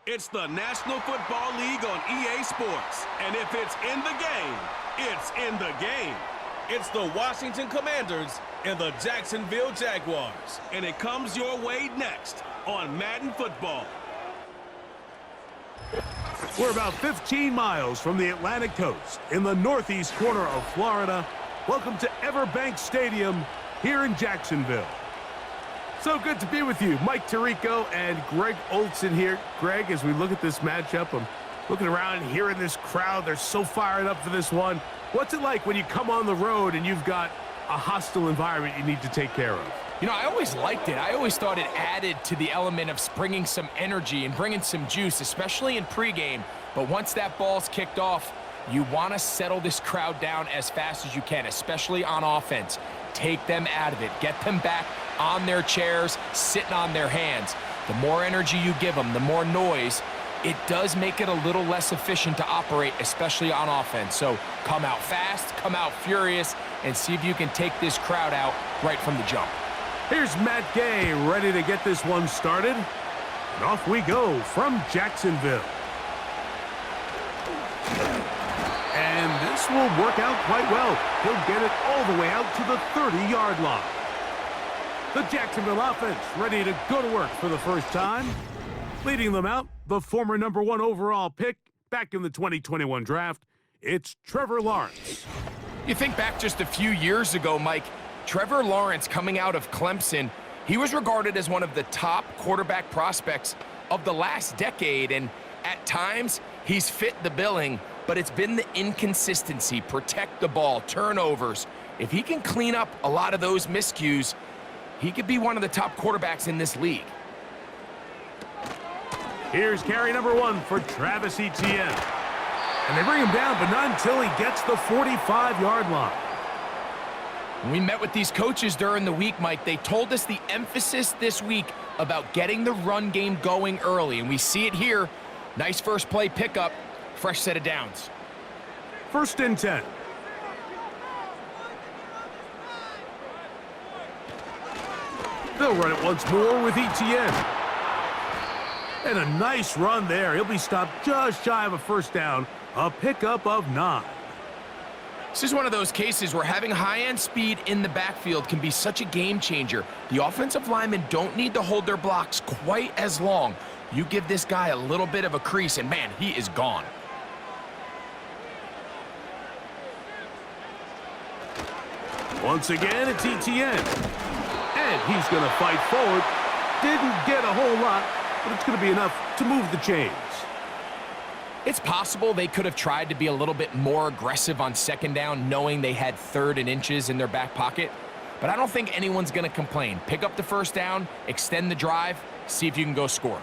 It's the National Football League on EA Sports. And if it's in the game, it's in the game. It's the Washington Commanders and the Jacksonville Jaguars. And it comes your way next on Madden Football. We're about 15 miles from the Atlantic coast in the northeast corner of Florida. Welcome to Everbank Stadium here in Jacksonville. So good to be with you. Mike Tirico and Greg Olson here. Greg, as we look at this matchup, I'm looking around and hearing this crowd. They're so fired up for this one. What's it like when you come on the road and you've got a hostile environment you need to take care of? You know, I always liked it. I always thought it added to the element of bringing some energy and bringing some juice, especially in pregame. But once that ball's kicked off, you want to settle this crowd down as fast as you can, especially on offense. Take them out of it. Get them back on their chairs, sitting on their hands. The more energy you give them, the more noise, it does make it a little less efficient to operate, especially on offense. So come out fast, come out furious, and see if you can take this crowd out right from the jump. Here's Matt Gay ready to get this one started. And off we go from Jacksonville. And this will work out quite well. He'll get it all the way out to the 30-yard line. The Jacksonville offense ready to go to work for the first time. Leading them out, the former #1 overall pick back in the 2021 draft, it's Trevor Lawrence. You think back just a few years ago, Mike, Trevor Lawrence coming out of Clemson, he was regarded as one of the top quarterback prospects of the last decade, and at times he's fit the billing, but it's been the inconsistency, protect the ball, turnovers. If he can clean up a lot of those miscues, he could be one of the top quarterbacks in this league. Here's carry #1 for Travis Etienne. And they bring him down, but not until he gets the 45-yard line. When we met with these coaches during the week, Mike, they told us the emphasis this week about getting the run game going early, and we see it here. Nice first play pickup, fresh set of downs. 1st and 10. They'll run it once more with Etienne. And a nice run there. He'll be stopped just shy of a first down. A pickup of 9. This is one of those cases where having high-end speed in the backfield can be such a game changer. The offensive linemen don't need to hold their blocks quite as long. You give this guy a little bit of a crease, and man, he is gone. Once again, it's Etienne. And he's going to fight forward. Didn't get a whole lot, but it's going to be enough to move the chains. It's possible they could have tried to be a little bit more aggressive on 2nd down, knowing they had 3rd and inches in their back pocket. But I don't think anyone's going to complain. Pick up the 1st down, extend the drive, see if you can go score.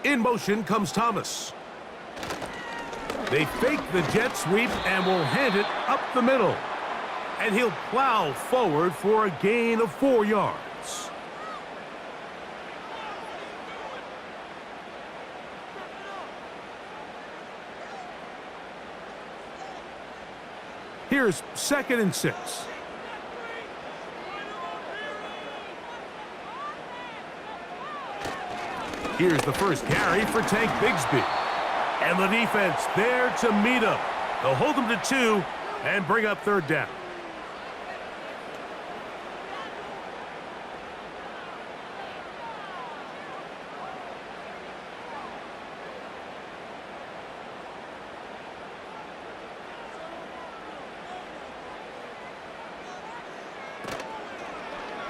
In motion comes Thomas. They fake the jet sweep and will hand it up the middle. And he'll plow forward for a gain of 4 yards. Here's 2nd and 6. Here's the first carry for Tank Bigsby. And the defense there to meet him. They'll hold him to 2 and bring up 3rd down.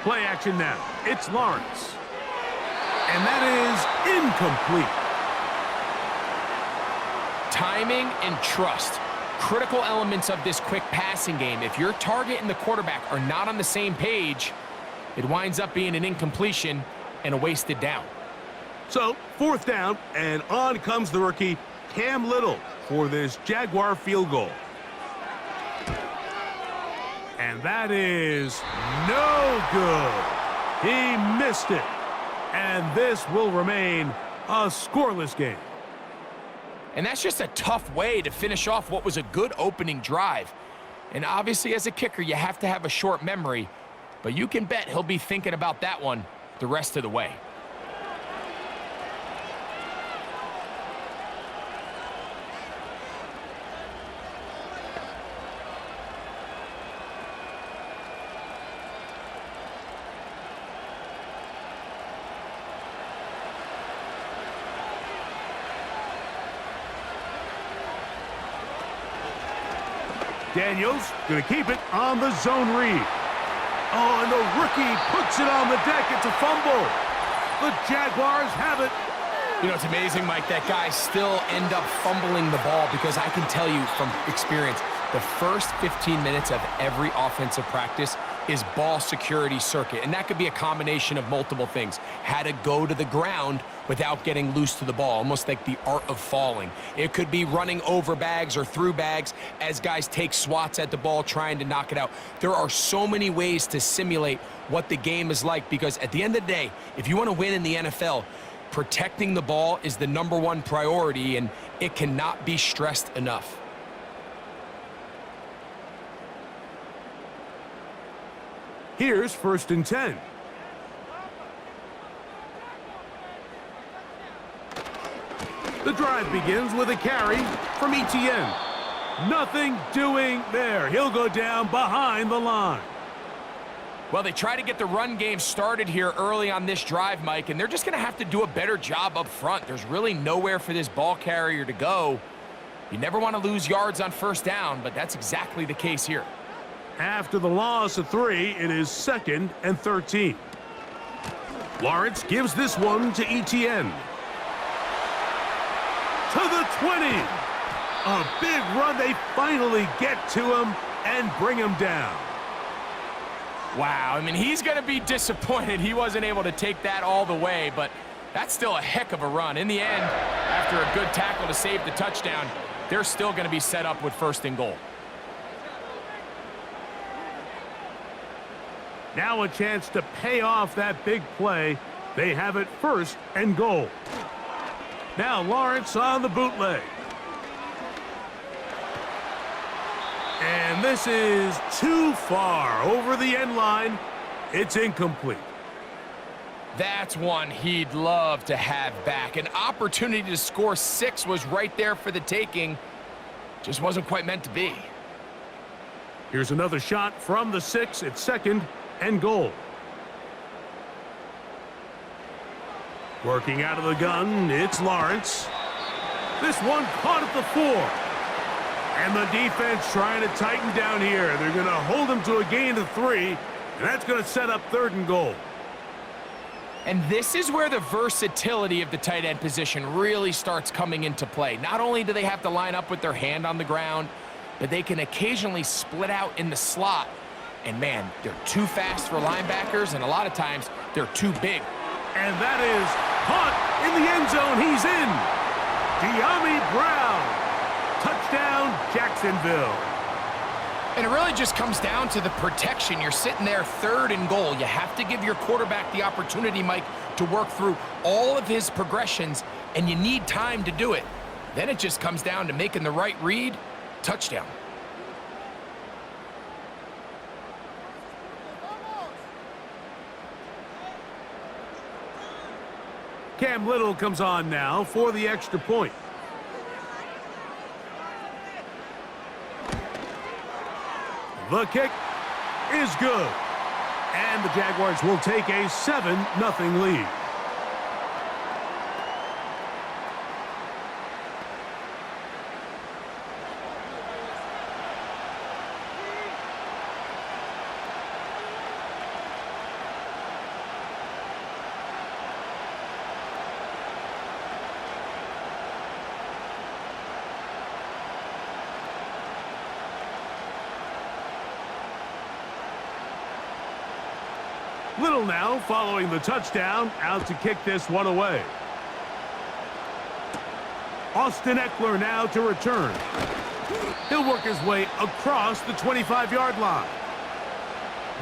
Play action now. It's Lawrence. And that is incomplete. Timing and trust, critical elements of this quick passing game. If your target and the quarterback are not on the same page, it winds up being an incompletion and a wasted down. So, 4th down, and on comes the rookie, Cam Little, for this Jaguar field goal. And that is no good. He missed it. And this will remain a scoreless game. And that's just a tough way to finish off what was a good opening drive. And obviously, as a kicker, you have to have a short memory. But you can bet he'll be thinking about that one the rest of the way. Daniels going to keep it on the zone read. Oh, and the rookie puts it on the deck. It's a fumble. The Jaguars have it. You know, it's amazing, Mike, that guys still end up fumbling the ball because I can tell you from experience, the first 15 minutes of every offensive practice is ball security circuit, and that could be a combination of multiple things. How to go to the ground without getting loose to the ball, almost like the art of falling. It could be running over bags or through bags as guys take swats at the ball trying to knock it out. There are so many ways to simulate what the game is like because at the end of the day, if you want to win in the NFL, protecting the ball is the #1 priority, and it cannot be stressed enough. Here's 1st and 10. The drive begins with a carry from ETN. Nothing doing there. He'll go down behind the line. Well, they try to get the run game started here early on this drive, Mike, and they're just going to have to do a better job up front. There's really nowhere for this ball carrier to go. You never want to lose yards on 1st down, but that's exactly the case here. After the loss of 3, it is 2nd and 13. Lawrence gives this one to ETN. To the 20. A big run. They finally get to him and bring him down. Wow, I mean, he's going to be disappointed he wasn't able to take that all the way, but that's still a heck of a run. In the end, after a good tackle to save the touchdown, they're still going to be set up with 1st and goal. Now a chance to pay off that big play. They have it 1st and goal. Now Lawrence on the bootleg. And this is too far over the end line. It's incomplete. That's one he'd love to have back. An opportunity to score 6 was right there for the taking. Just wasn't quite meant to be. Here's another shot from the 6 at 2nd and goal. Working out of the gun, it's Lawrence. This one caught at the 4. And the defense trying to tighten down here. They're going to hold him to a gain of 3, and that's going to set up 3rd and goal. And this is where the versatility of the tight end position really starts coming into play. Not only do they have to line up with their hand on the ground, but they can occasionally split out in the slot. And man, they're too fast for linebackers, and a lot of times they're too big. And that is caught in the end zone. He's in. De'Ami Brown. Touchdown, Jacksonville. And it really just comes down to the protection. You're sitting there 3rd and goal. You have to give your quarterback the opportunity, Mike, to work through all of his progressions, and you need time to do it. Then it just comes down to making the right read. Touchdown. Cam Little comes on now for the extra point. The kick is good. And the Jaguars will take a 7-0 lead. Little now following the touchdown, out to kick this one away. Austin Eckler now to return. He'll work his way across the 25-yard line.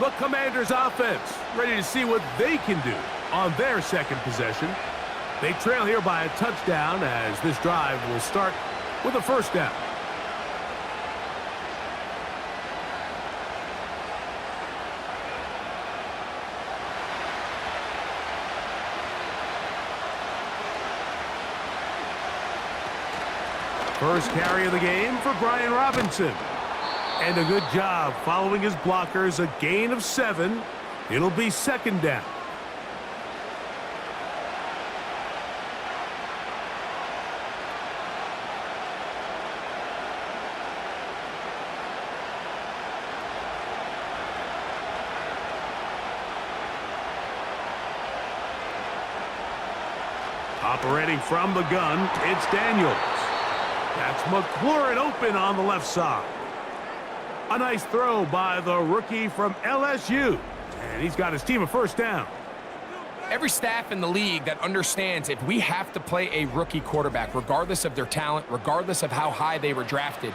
The Commanders' offense ready to see what they can do on their 2nd possession. They trail here by a touchdown as this drive will start with a 1st down. First carry of the game for Brian Robinson. And a good job following his blockers, a gain of 7. It'll be second down. Operating from the gun, it's Daniels. That's McLaurin open on the left side. A nice throw by the rookie from LSU. And he's got his team a first down. Every staff in the league that understands if we have to play a rookie quarterback, regardless of their talent, regardless of how high they were drafted,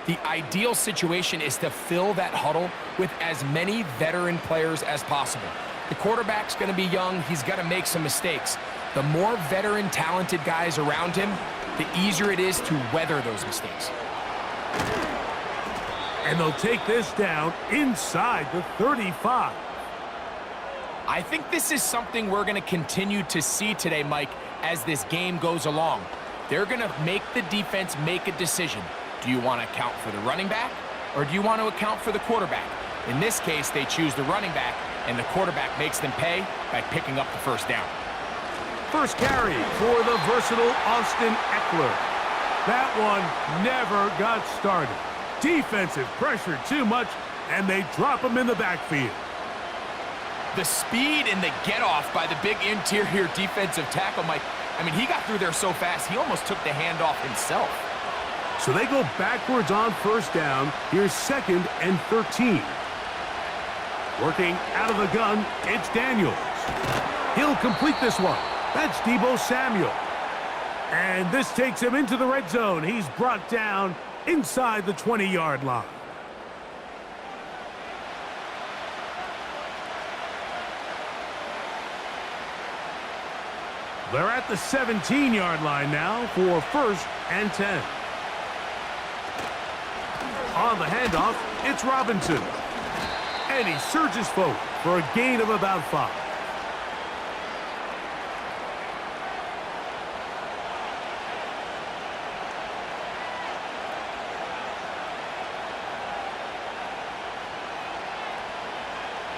the ideal situation is to fill that huddle with as many veteran players as possible. The quarterback's going to be young. He's going to make some mistakes. The more veteran, talented guys around him, the easier it is to weather those mistakes. And they'll take this down inside the 35. I think this is something we're going to continue to see today, Mike, as this game goes along. They're going to make the defense make a decision. Do you want to account for the running back, or do you want to account for the quarterback? In this case, they choose the running back, and the quarterback makes them pay by picking up the first down. First carry for the versatile Austin Eckler. That one never got started. Defensive pressure too much, and they drop him in the backfield. The speed and the get-off by the big interior defensive tackle, Mike. I mean, he got through there so fast, he almost took the handoff himself. So they go backwards on first down. Here's second and 13. Working out of the gun, it's Daniels. He'll complete this one. That's Deebo Samuel. And this takes him into the red zone. He's brought down inside the 20-yard line. They're at the 17-yard line now for first and 10. On the handoff, it's Robinson. And he surges forward for a gain of about 5.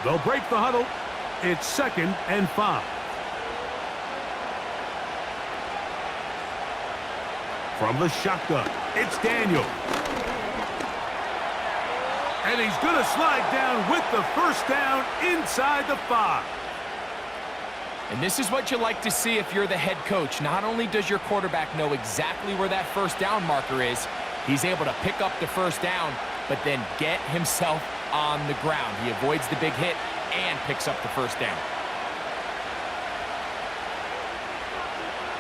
They'll break the huddle. It's second and 5. From the shotgun, it's Daniel. And he's going to slide down with the first down inside the 5. And this is what you like to see if you're the head coach. Not only does your quarterback know exactly where that first down marker is, he's able to pick up the first down, but then get himself on the ground. He avoids the big hit and picks up the first down.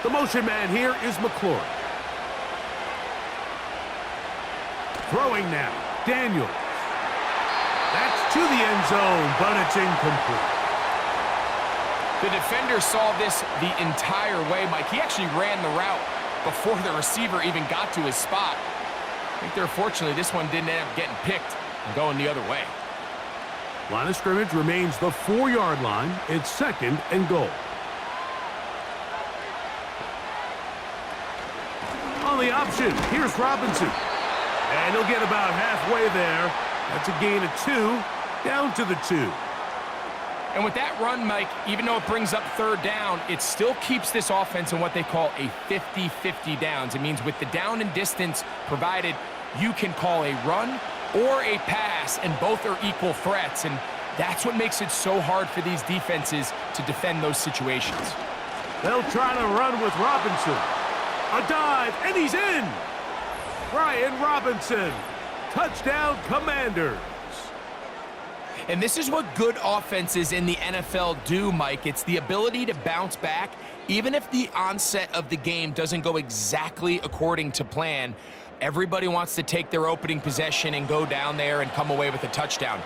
The motion man here is McLaurin. Throwing now, Daniels. That's to the end zone, but it's incomplete. The defender saw this the entire way, Mike. He actually ran the route before the receiver even got to his spot. I think they're fortunately this one didn't end up getting picked and going the other way. Line of scrimmage remains the 4-yard line. It's second and goal. On the option, here's Robinson. And he'll get about halfway there. That's a gain of 2, down to the 2. And with that run, Mike, even though it brings up third down, it still keeps this offense in what they call a 50-50 downs. It means with the down and distance provided, you can call a run or a pass, and both are equal threats. And that's what makes it so hard for these defenses to defend those situations. They'll try to run with Robinson. A dive, and he's in! Brian Robinson. Touchdown, Commanders. And this is what good offenses in the NFL do, Mike. It's the ability to bounce back, even if the onset of the game doesn't go exactly according to plan. Everybody wants to take their opening possession and go down there and come away with a touchdown.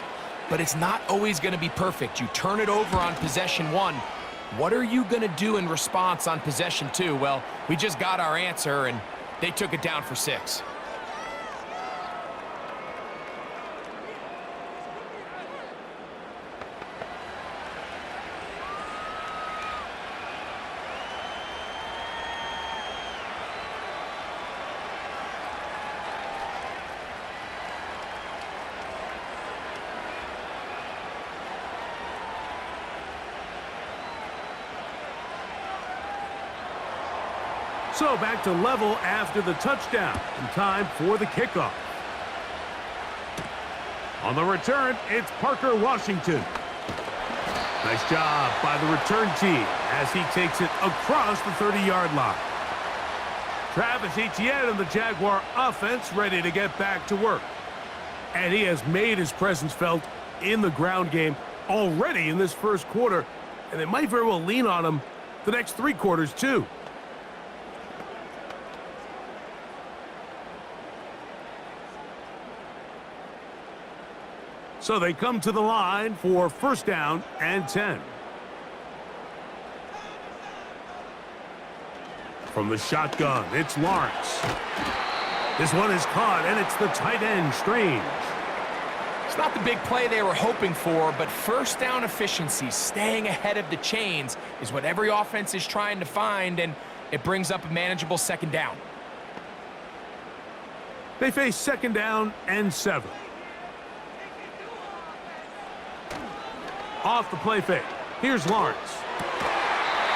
But it's not always going to be perfect. You turn it over on possession 1. What are you going to do in response on possession 2? Well, we just got our answer, and they took it down for 6. So back to level after the touchdown, and time for the kickoff. On the return, it's Parker Washington. Nice job by the return team as he takes it across the 30-yard line. Travis Etienne and the Jaguar offense ready to get back to work. And he has made his presence felt in the ground game already in this first quarter, and they might very well lean on him the next 3 quarters too. So they come to the line for first down and 10. From the shotgun, it's Lawrence. This one is caught, and it's the tight end, Strange. It's not the big play they were hoping for, but first down efficiency, staying ahead of the chains, is what every offense is trying to find, and it brings up a manageable second down. They face second down and 7. Off the play fake. Here's Lawrence.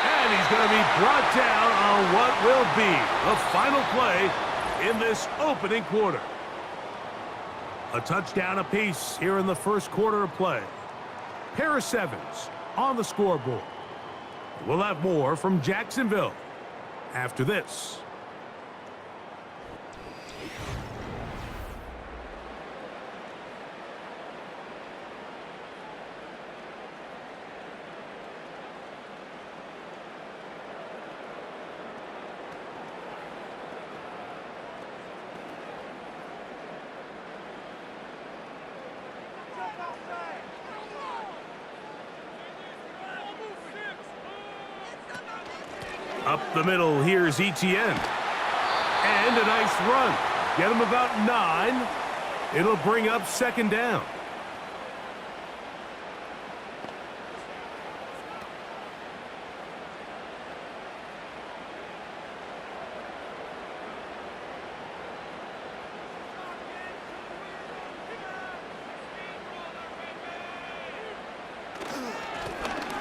And he's going to be brought down on what will be the final play in this opening quarter. A touchdown apiece here in the first quarter of play. Pair of 7s on the scoreboard. We'll have more from Jacksonville after this. Up the middle, here's Etienne. And a nice run. Get him about 9. It'll bring up second down.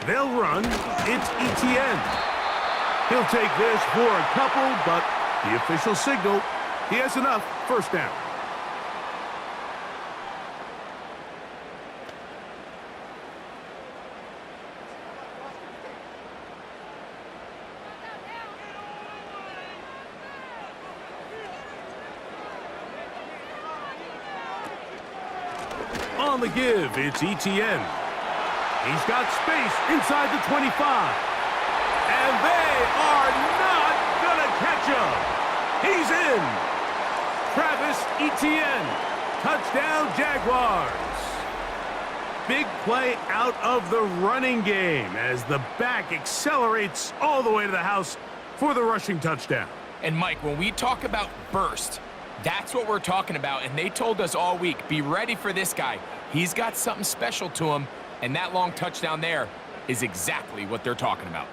They'll run. It's Etienne. He'll take this for a couple, but the official signal, he has enough. First down. On the give, it's Etienne. He's got space inside the 25. And they are not going to catch him. He's in. Travis Etienne. Touchdown, Jaguars. Big play out of the running game as the back accelerates all the way to the house for the rushing touchdown. And Mike, when we talk about burst, that's what we're talking about. And they told us all week, be ready for this guy. He's got something special to him. And that long touchdown there is exactly what they're talking about.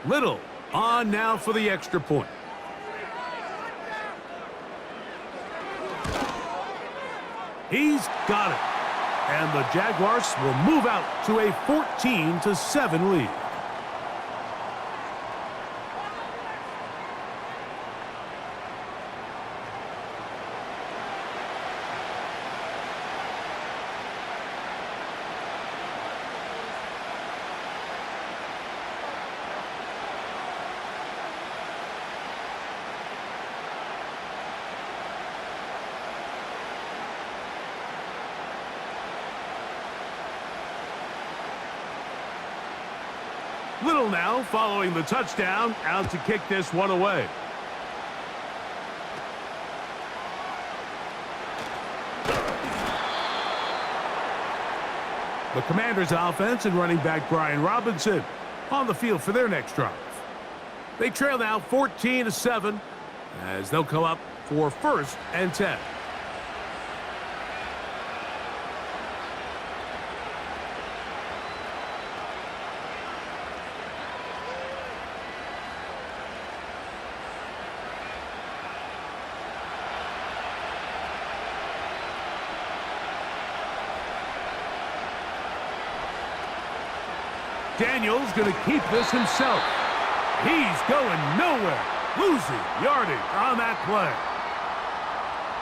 Little on now for the extra point. He's got it. And the Jaguars will move out to a 14-7 lead. Little now following the touchdown, out to kick this one away. The Commanders' offense and running back Brian Robinson on the field for their next drive. They trail now 14-7 as they'll come up for first and 10. Daniel's going to keep this himself. He's going nowhere. Losing yardage on that play.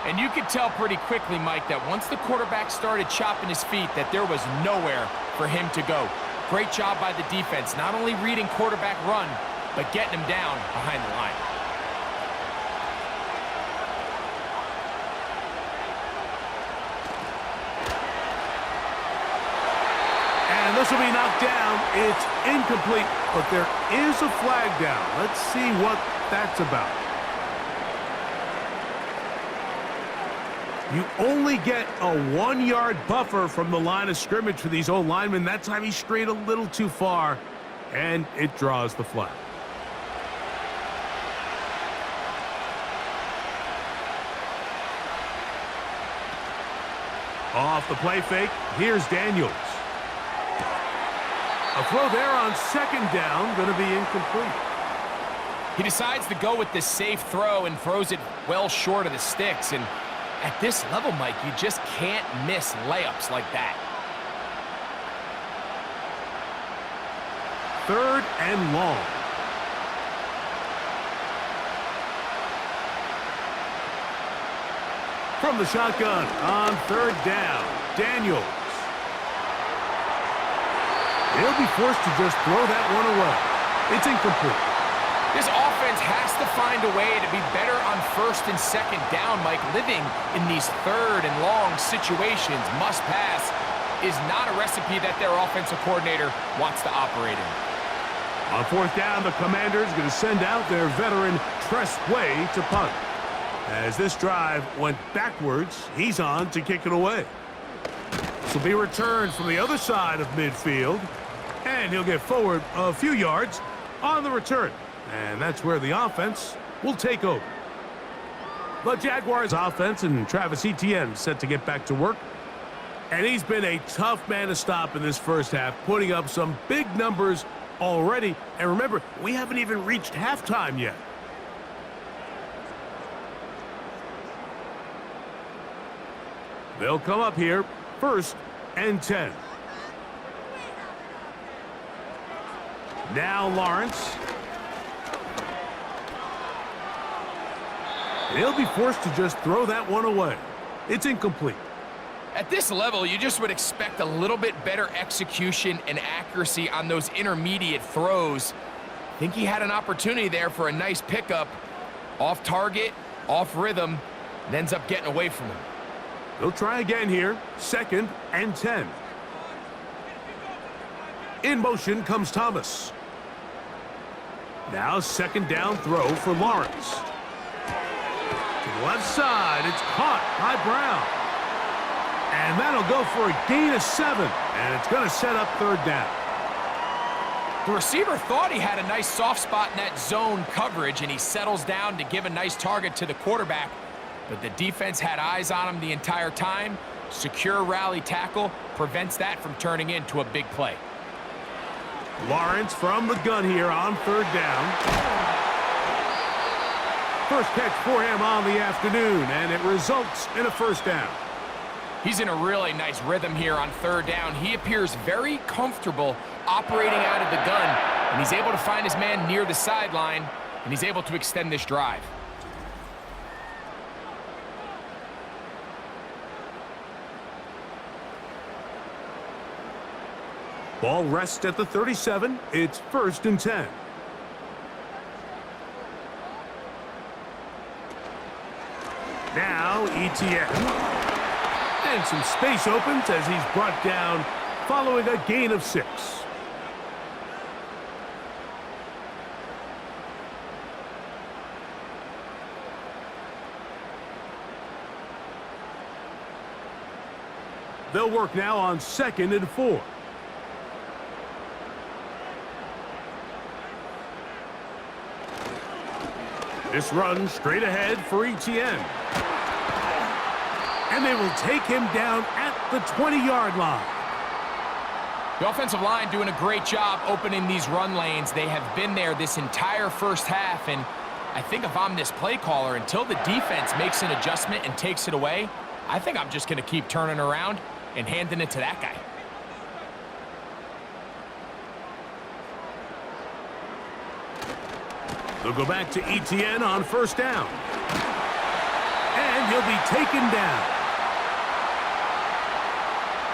And you could tell pretty quickly, Mike, that once the quarterback started chopping his feet, that there was nowhere for him to go. Great job by the defense, not only reading quarterback run, but getting him down behind the line. And this will be knocked down. It's incomplete, but there is a flag down. Let's see what that's about. You only get a 1-yard buffer from the line of scrimmage for these old linemen. That time he strayed a little too far, and it draws the flag. Off the play fake, here's Daniels. A throw there on second down, going to be incomplete. He decides to go with this safe throw and throws it well short of the sticks. And at this level, Mike, you just can't miss layups like that. Third and long. From the shotgun on third down, Daniels. He'll be forced to just throw that one away. It's incomplete. This offense has to find a way to be better on first and second down, Mike. Living in these third and long situations, must pass, is not a recipe that their offensive coordinator wants to operate in. On fourth down, the Commanders going to send out their veteran Tress Way to punt. As this drive went backwards, he's on to kick it away. This will be returned from the other side of midfield, and he'll get forward a few yards on the return. And that's where the offense will take over. The Jaguars offense and Travis Etienne set to get back to work. And he's been a tough man to stop in this first half, putting up some big numbers already. And remember, we haven't even reached halftime yet. They'll come up here, 1st and 10. Now Lawrence. He'll be forced to just throw that one away. It's incomplete. At this level, you just would expect a little bit better execution and accuracy on those intermediate throws. I think he had an opportunity there for a nice pickup. Off target, off rhythm, and ends up getting away from him. They'll try again here, 2nd and 10. In motion comes Thomas. Now 2nd down throw for Lawrence. To the left side, it's caught by Brown. And that'll go for a gain of 7, and it's going to set up 3rd down. The receiver thought he had a nice soft spot in that zone coverage, and he settles down to give a nice target to the quarterback. But the defense had eyes on him the entire time. Secure rally tackle prevents that from turning into a big play. Lawrence from the gun here on 3rd down. First catch for him on the afternoon, and it results in a 1st down. He's in a really nice rhythm here on 3rd down. He appears very comfortable operating out of the gun, and he's able to find his man near the sideline, and he's able to extend this drive. Ball rests at the 37. It's 1st and 10. Now Etienne. And some space opens as he's brought down following a gain of 6. They'll work now on 2nd and 4. This run straight ahead for Etienne. And they will take him down at the 20-yard line. The offensive line doing a great job opening these run lanes. They have been there this entire first half, and I think if I'm this play caller, until the defense makes an adjustment and takes it away, I think I'm just going to keep turning around and handing it to that guy. They'll go back to ETN on first down. And he'll be taken down.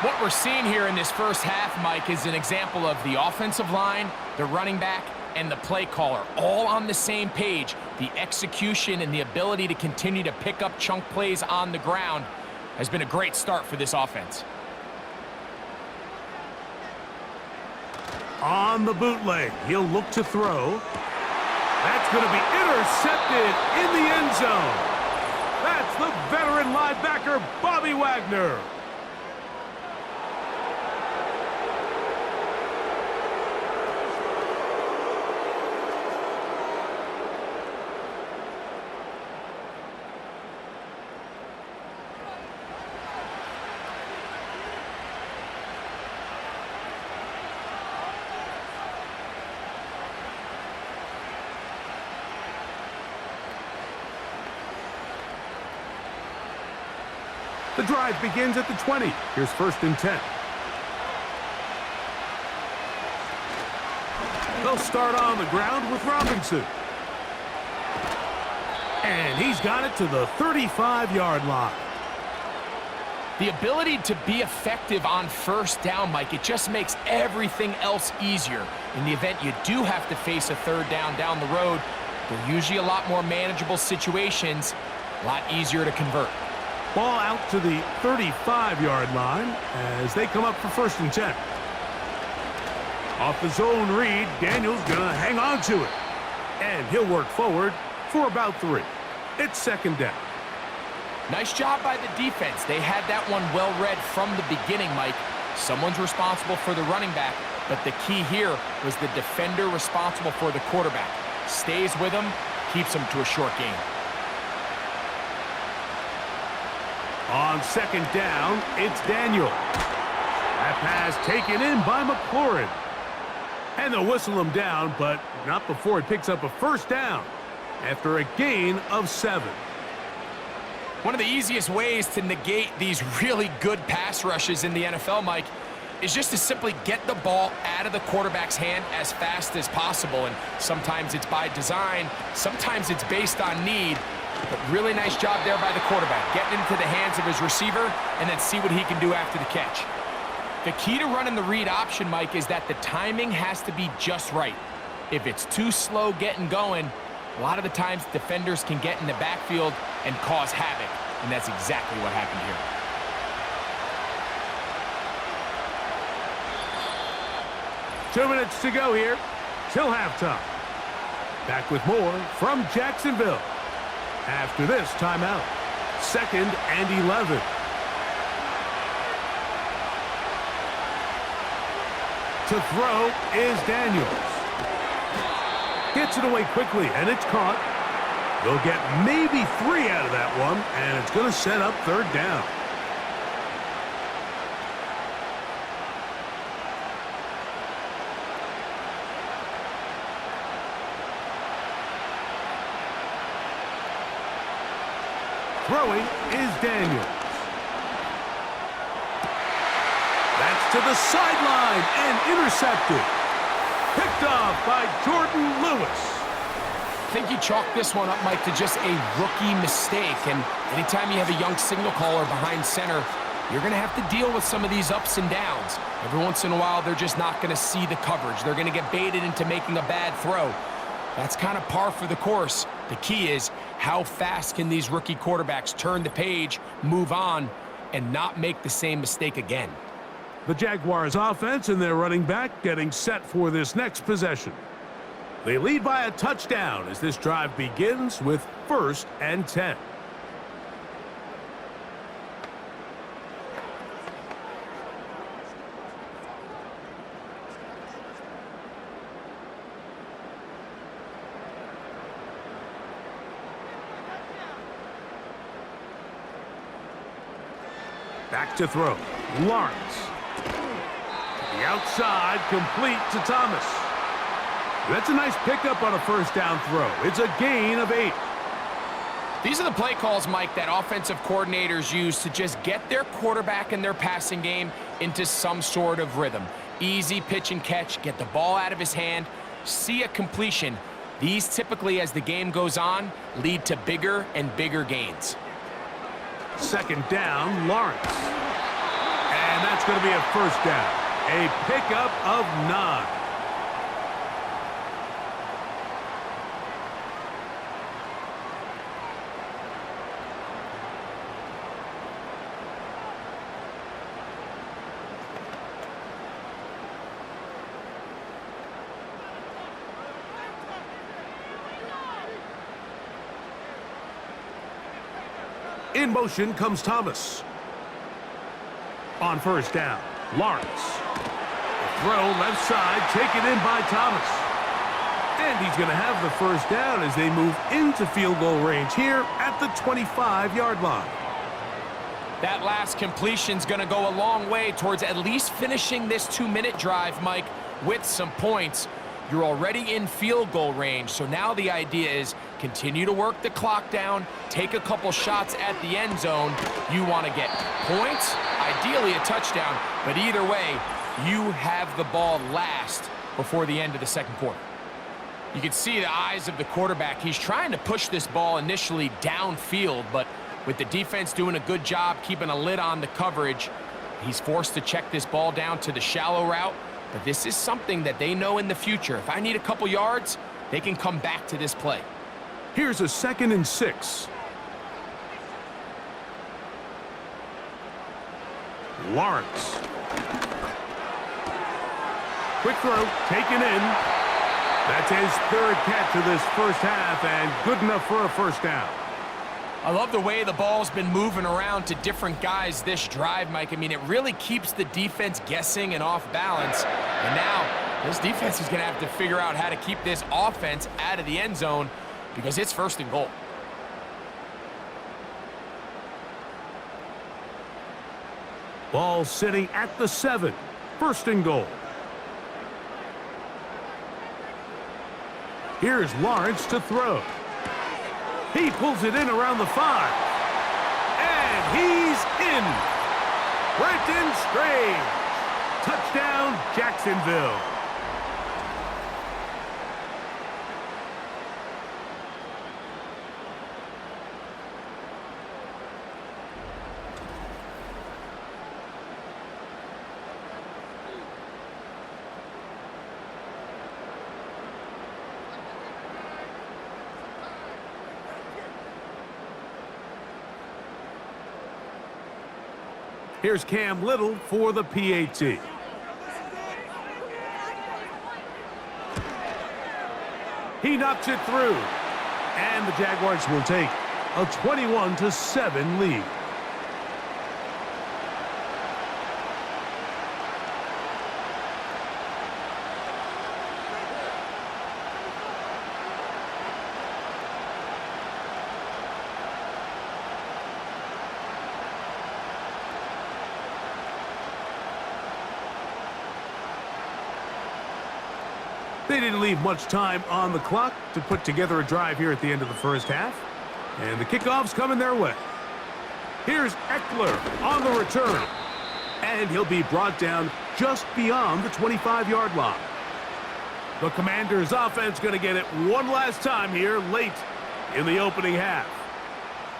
What we're seeing here in this first half, Mike, is an example of the offensive line, the running back, and the play caller all on the same page. The execution and the ability to continue to pick up chunk plays on the ground has been a great start for this offense. On the bootleg, he'll look to throw. That's going to be intercepted in the end zone. That's the veteran linebacker, Bobby Wagner. The drive begins at the 20. Here's 1st and 10. They'll start on the ground with Robinson. And he's got it to the 35-yard line. The ability to be effective on first down, Mike, it just makes everything else easier. In the event you do have to face a third down the road, they're usually a lot more manageable situations, a lot easier to convert. Ball out to the 35-yard line as they come up for 1st and 10. Off the zone read, Daniels going to hang on to it. And he'll work forward for about 3. It's 2nd down. Nice job by the defense. They had that one well read from the beginning, Mike. Someone's responsible for the running back, but the key here was the defender responsible for the quarterback. Stays with him, keeps him to a short gain. On 2nd down, it's Daniel. That pass taken in by McLaurin. And they'll whistle him down, but not before he picks up a 1st down after a gain of 7. One of the easiest ways to negate these really good pass rushes in the NFL, Mike, is just to simply get the ball out of the quarterback's hand as fast as possible. And sometimes it's by design, sometimes it's based on need. But really nice job there by the quarterback, getting into the hands of his receiver and then see what he can do after the catch. The key to running the read option, Mike, is that the timing has to be just right. If it's too slow getting going, a lot of the times defenders can get in the backfield and cause havoc, and that's exactly what happened here. 2 minutes to go here till halftime. Back with more from Jacksonville after this timeout. 2nd and 11. To throw is Daniels. Gets it away quickly, and it's caught. They'll get maybe 3 out of that one, and it's going to set up 3rd down. Throwing is Daniels. That's to the sideline and intercepted. Picked off by Jordan Lewis. I think you chalk this one up, Mike, to just a rookie mistake. And anytime you have a young signal caller behind center, you're going to have to deal with some of these ups and downs. Every once in a while, they're just not going to see the coverage. They're going to get baited into making a bad throw. That's kind of par for the course. The key is how fast can these rookie quarterbacks turn the page, move on, and not make the same mistake again. The Jaguars offense and their running back getting set for this next possession. They lead by a touchdown as this drive begins with 1st and 10. Back to throw. Lawrence. The outside, complete to Thomas. That's a nice pickup on a 1st down throw. It's a gain of 8. These are the play calls, Mike, that offensive coordinators use to just get their quarterback and their passing game into some sort of rhythm. Easy pitch and catch, get the ball out of his hand, see a completion, These typically, as the game goes on, lead to bigger and bigger gains. Second down, Lawrence. And that's going to be a first down. A pickup of 9. In motion comes Thomas. On first down, Lawrence. Throw left side, taken in by Thomas. And he's going to have the first down as they move into field goal range here at the 25-yard line. That last completion's going to go a long way towards at least finishing this 2-minute drive, Mike, with some points. You're already in field goal range, so now the idea is continue to work the clock down, take a couple shots at the end zone. You want to get points, ideally a touchdown, but either way, you have the ball last before the end of the second quarter. You can see the eyes of the quarterback. He's trying to push this ball initially downfield, but with the defense doing a good job keeping a lid on the coverage, he's forced to check this ball down to the shallow route. But this is something that they know in the future. If I need a couple yards, they can come back to this play. Here's a 2nd and 6. Lawrence. Quick throw, taken in. That's his 3rd catch of this first half, and good enough for a first down. I love the way the ball's been moving around to different guys this drive, Mike. I mean, it really keeps the defense guessing and off balance. And now, this defense is going to have to figure out how to keep this offense out of the end zone because it's 1st and goal. Ball sitting at the 7. 1st and goal. Here's Lawrence to throw. He pulls it in around the 5. And he's in. Brenton Strange. Touchdown, Jacksonville. Here's Cam Little for the PAT. He knocks it through. And the Jaguars will take a 21-7 lead. They didn't leave much time on the clock to put together a drive here at the end of the first half. And the kickoff's coming their way. Here's Eckler on the return. And he'll be brought down just beyond the 25-yard line. The Commanders' offense going to get it one last time here late in the opening half.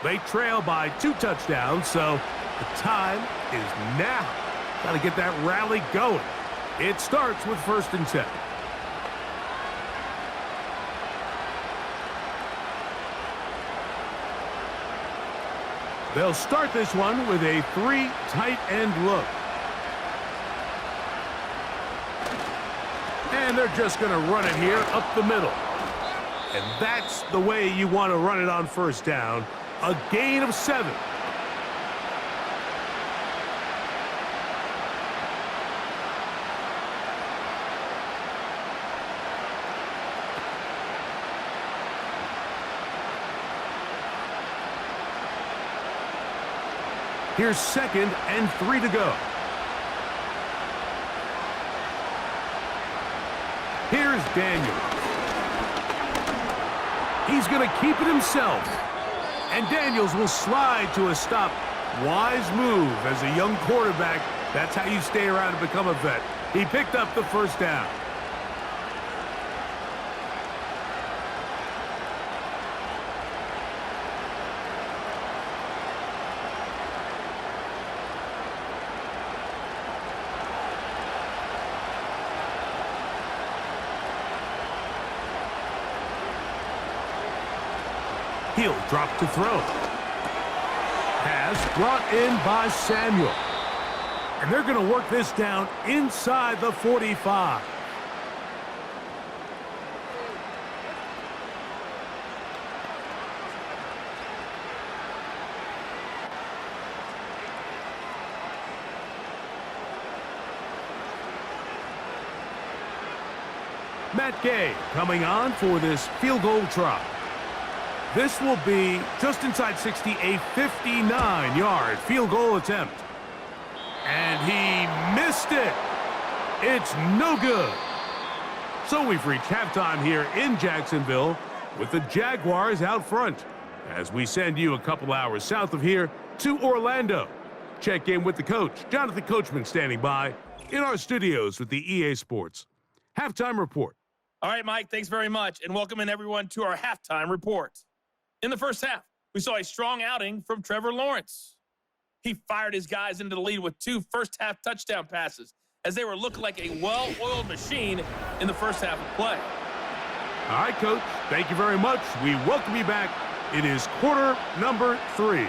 They trail by 2 touchdowns, so the time is now. Got to get that rally going. It starts with 1st and 10. They'll start this one with a 3 tight end look. And they're just going to run it here up the middle. And that's the way you want to run it on 1st down. A gain of 7. Here's 2nd and 3 to go. Here's Daniels. He's going to keep it himself. And Daniels will slide to a stop. Wise move as a young quarterback. That's how you stay around and become a vet. He picked up the 1st down. He'll drop to throw. Pass brought in by Samuel. And they're going to work this down inside the 45. Matt Gay coming on for this field goal try. This will be just inside 60, a 59-yard field goal attempt. And he missed it. It's no good. So we've reached halftime here in Jacksonville with the Jaguars out front as we send you a couple hours south of here to Orlando. Check in with the coach, Jonathan Coachman, standing by in our studios with the EA Sports Halftime Report. All right, Mike, thanks very much, and welcome in everyone to our halftime report. In the first half, we saw a strong outing from Trevor Lawrence. He fired his guys into the lead with 2 first-half touchdown passes as they were looking like a well-oiled machine in the first half of play. All right, Coach, thank you very much. We welcome you back. It is quarter number 3.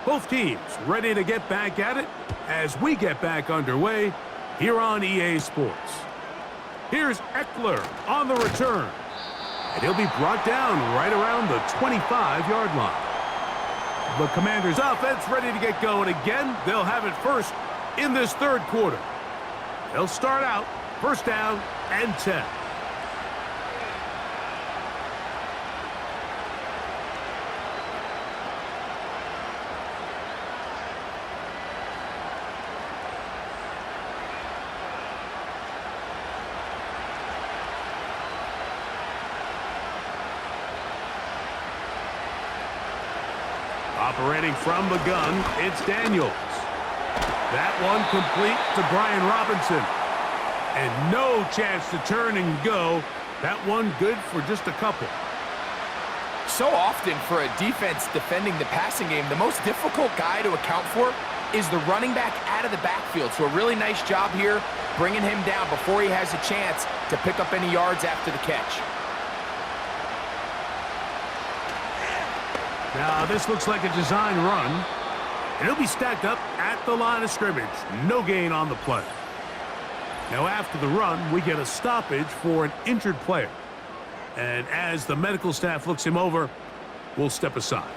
Both teams ready to get back at it as we get back underway here on EA Sports. Here's Eckler on the return, and he'll be brought down right around the 25-yard line. The Commanders' offense ready to get going again. They'll have it first in this third quarter. They'll start out first down and 10. Operating from the gun, it's Daniels. That one complete to Brian Robinson. And no chance to turn and go. That one good for just a couple. So often for a defense defending the passing game, the most difficult guy to account for is the running back out of the backfield. So a really nice job here bringing him down before he has a chance to pick up any yards after the catch. Now, this looks like a design run. And he'll be stacked up at the line of scrimmage. No gain on the play. Now, after the run, we get a stoppage for an injured player. And as the medical staff looks him over, we'll step aside.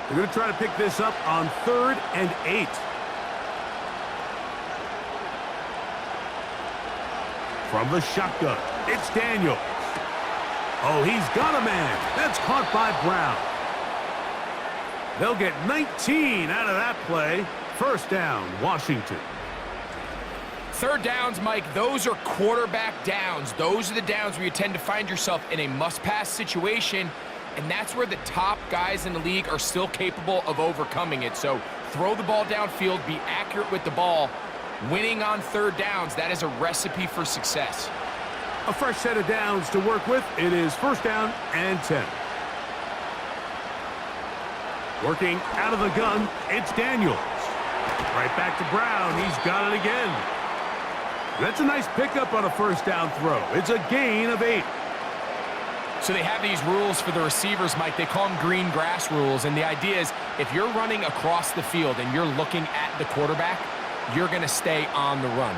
They're going to try to pick this up on 3rd and 8. From the shotgun, it's Daniels. Oh, he's got a man. That's caught by Brown. They'll get 19 out of that play. First down, Washington. Third downs, Mike, those are quarterback downs. Those are the downs where you tend to find yourself in a must-pass situation. And that's where the top guys in the league are still capable of overcoming it. So throw the ball downfield, be accurate with the ball. Winning on third downs, that is a recipe for success. A fresh set of downs to work with. It is first down and 10. Working out of the gun, it's Daniels. Right back to Brown. He's got it again. That's a nice pickup on a first down throw. It's a gain of 8. So they have these rules for the receivers, Mike. They call them green grass rules. And the idea is if you're running across the field and you're looking at the quarterback, you're going to stay on the run.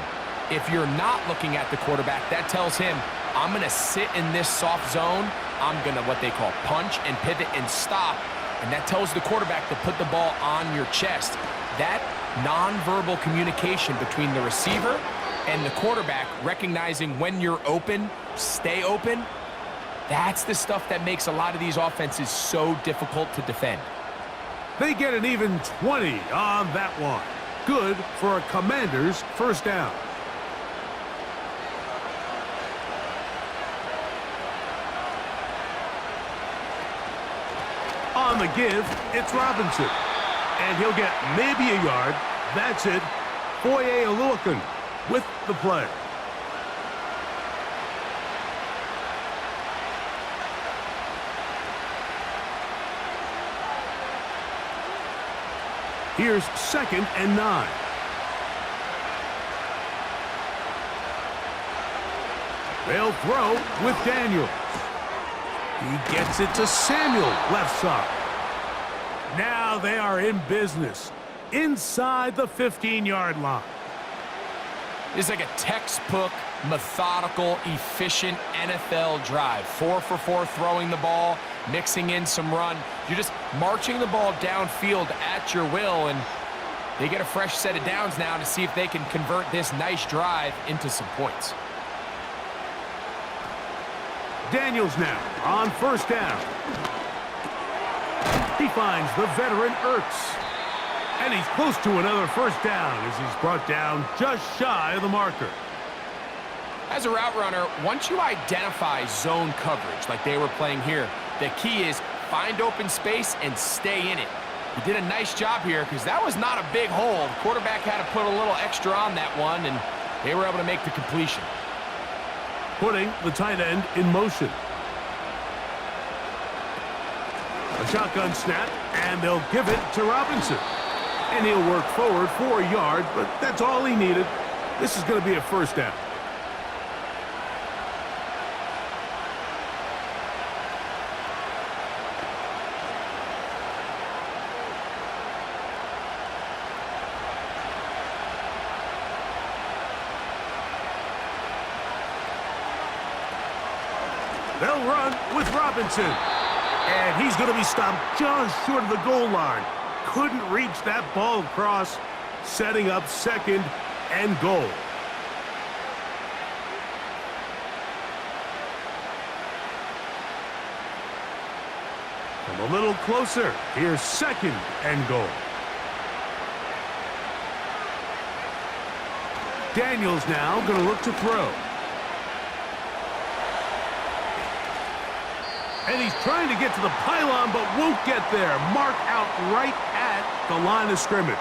If you're not looking at the quarterback, that tells him, I'm going to sit in this soft zone. I'm going to what they call punch and pivot and stop. And that tells the quarterback to put the ball on your chest. That nonverbal communication between the receiver and the quarterback, recognizing when you're open, stay open, that's the stuff that makes a lot of these offenses so difficult to defend. They get an even 20 on that one. Good for a Commanders first down. On the give, it's Robinson. And he'll get maybe a yard. That's it. Foye Oluokun with the play. Here's 2nd and 9. They'll throw with Daniels. He gets it to Samuel, left side. Now they are in business inside the 15-yard line. It's like a textbook, methodical, efficient NFL drive. 4 for 4 throwing the ball, mixing in some run. You're just marching the ball downfield at your will, and they get a fresh set of downs now to see if they can convert this nice drive into some points. Daniels now on 1st down. He finds the veteran Ertz. And he's close to another 1st down as he's brought down just shy of the marker. As a route runner, once you identify zone coverage like they were playing here, the key is find open space and stay in it. He did a nice job here because that was not a big hole. The quarterback had to put a little extra on that one, and they were able to make the completion. Putting the tight end in motion. A shotgun snap, and they'll give it to Robinson. And he'll work forward for a yard, but that's all he needed. This is going to be a 1st down. They'll run with Robinson. And he's going to be stopped just short of the goal line. Couldn't reach that ball across, setting up 2nd and goal. Come a little closer. Here's 2nd and goal. Daniels now going to look to throw. And he's trying to get to the pylon, but won't get there. Mark out right at the line of scrimmage.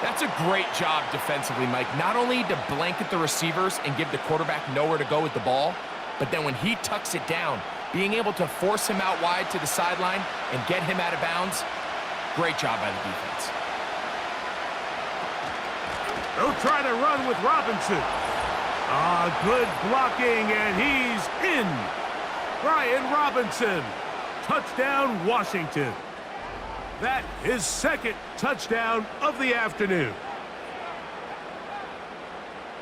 That's a great job defensively, Mike. Not only to blanket the receivers and give the quarterback nowhere to go with the ball, but then when he tucks it down, being able to force him out wide to the sideline and get him out of bounds, great job by the defense. They'll try to run with Robinson. Good blocking, and he's in. Brian Robinson, touchdown Washington. That is 2nd touchdown of the afternoon.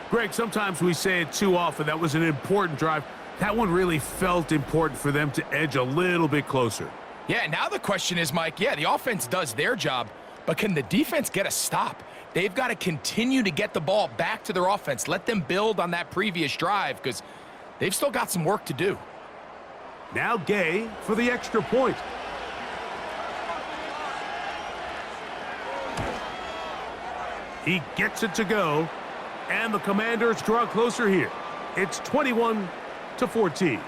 Greg, sometimes we say it too often. That was an important drive. That one really felt important for them to edge a little bit closer. Yeah, now the question is, Mike, yeah, the offense does their job, but can the defense get a stop? They've got to continue to get the ball back to their offense. Let them build on that previous drive because they've still got some work to do. Now Gay for the extra point. He gets it to go, and the Commanders draw closer here. It's 21-14.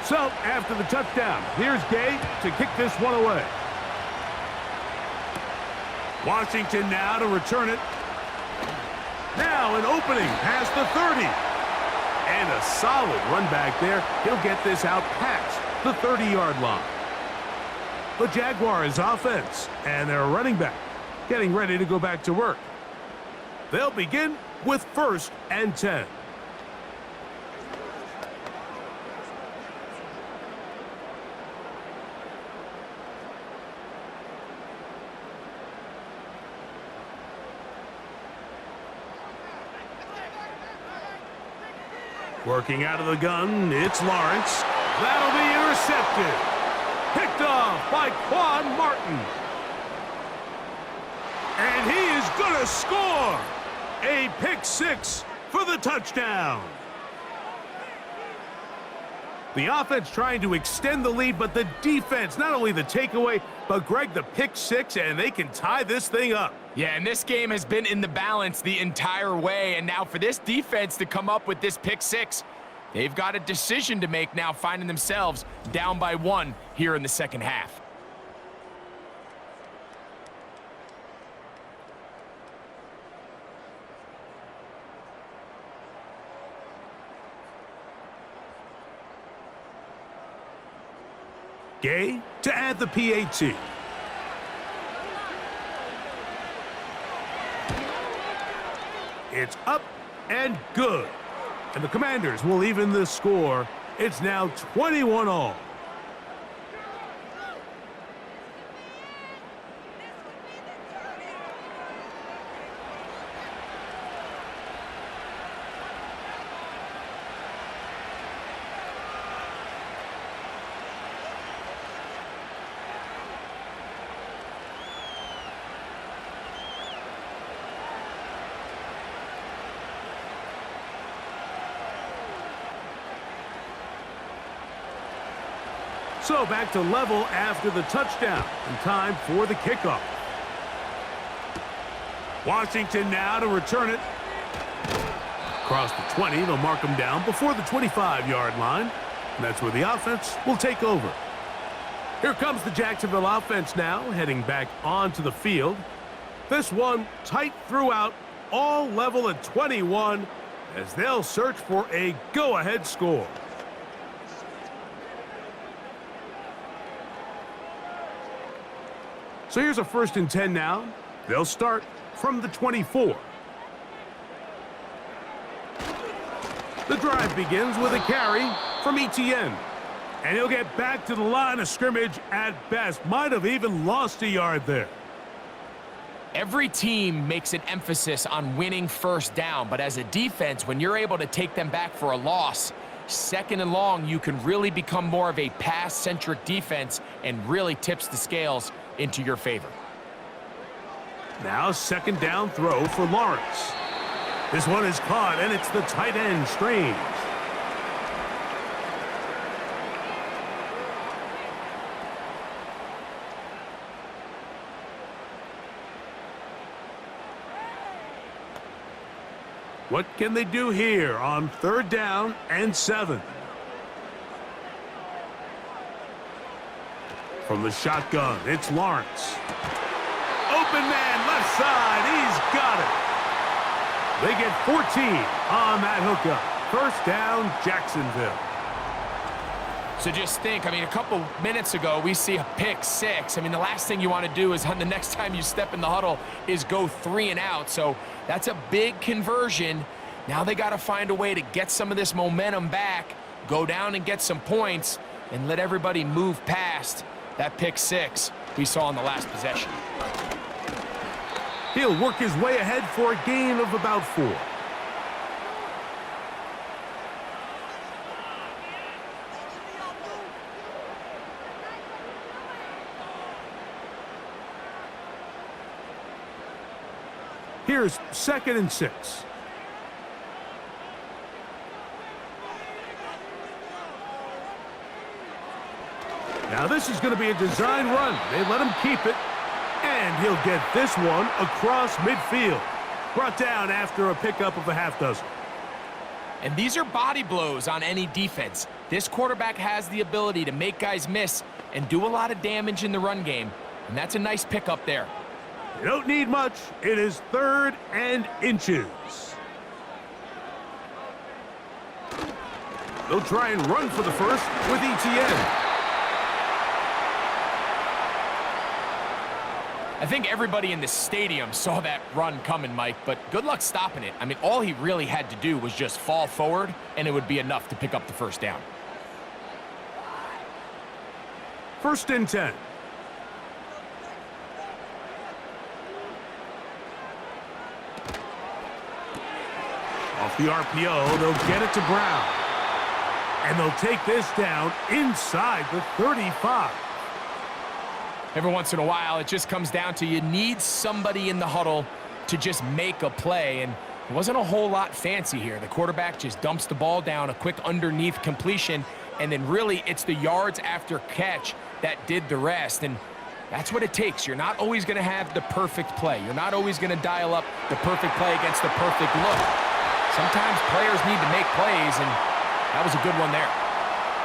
So, after the touchdown, here's Gay to kick this one away. Washington now to return it. Now an opening past the 30. And a solid run back there. He'll get this out past the 30-yard line. The Jaguars offense and their running back getting ready to go back to work. They'll begin with 1st and 10. Working out of the gun, it's Lawrence. That'll be intercepted. Picked off by Quan Martin. And he is going to score. A pick six for the touchdown. The offense trying to extend the lead, but the defense, not only the takeaway, but Greg, the pick six, and they can tie this thing up. Yeah, and this game has been in the balance the entire way, and now for this defense to come up with this pick six, they've got a decision to make now, finding themselves down by 1 here in the second half. Gay to add the PAT. It's up and good. And the Commanders will even the score. It's now 21-all. So back to level after the touchdown, and time for the kickoff. Washington now to return it. Across the 20, they'll mark them down before the 25-yard line. And that's where the offense will take over. Here comes the Jacksonville offense now, heading back onto the field. This one tight throughout, all level at 21, as they'll search for a go-ahead score. So here's a 1st and 10 now. They'll start from the 24. The drive begins with a carry from Etienne. And he'll get back to the line of scrimmage at best. Might have even lost a yard there. Every team makes an emphasis on winning first down, but as a defense, when you're able to take them back for a loss, 2nd and long, you can really become more of a pass-centric defense and really tips the scales into your favor. Now 2nd down throw for Lawrence. This one is caught, and it's the tight end, Strange. What can they do here on 3rd down and 7? From the shotgun, it's Lawrence. Open man, left side, he's got it. They get 14 on that hookup. 1st down, Jacksonville. So just think, I mean, a couple minutes ago, we see a pick six. I mean, the last thing you want to do is, the next time you step in the huddle, is go 3 and out. So that's a big conversion. Now they got to find a way to get some of this momentum back, go down and get some points, and let everybody move past that pick six we saw in the last possession. He'll work his way ahead for a gain of about 4. Here's 2nd and 6. Now this is going to be a design run. They let him keep it, and he'll get this one across midfield. Brought down after a pickup of a half dozen. And these are body blows on any defense. This quarterback has the ability to make guys miss and do a lot of damage in the run game, and that's a nice pickup there. You don't need much. It is 3rd and inches. They'll try and run for the first with Etienne. I think everybody in the stadium saw that run coming, Mike, but good luck stopping it. I mean, all he really had to do was just fall forward, and it would be enough to pick up the 1st down. 1st and 10. Off the RPO, they'll get it to Brown. And they'll take this down inside the 35. every once in a while, it just comes down to you need somebody in the huddle to just make a play, and it wasn't a whole lot fancy here. The quarterback just dumps the ball down, a quick underneath completion, and then really it's the yards after catch that did the rest, and that's what it takes. You're not always going to have the perfect play. You're not always going to dial up the perfect play against the perfect look. Sometimes players need to make plays, and that was a good one there.